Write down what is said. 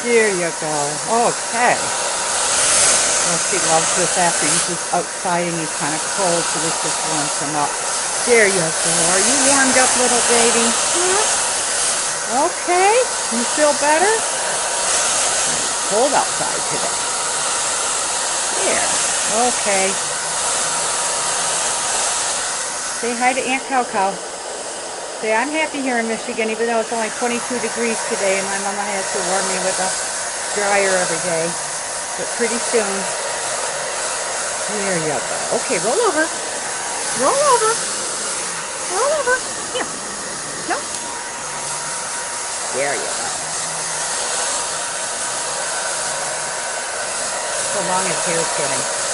There you go. Okay. Well, she loves this after he's just outside and he's kind of cold, so this just warms him up. There you go. Are you warmed up, little baby? Huh? Okay. You feel better? It's cold outside today. There. Okay. Say hi to Aunt Cow Cow. Say, I'm happy here in Michigan, even though it's only 22 degrees today and my mama has to warm me with a dryer every day. But pretty soon, there you go. Okay, roll over. Roll over. Roll over. Here. No. There you go. So long as hair's getting.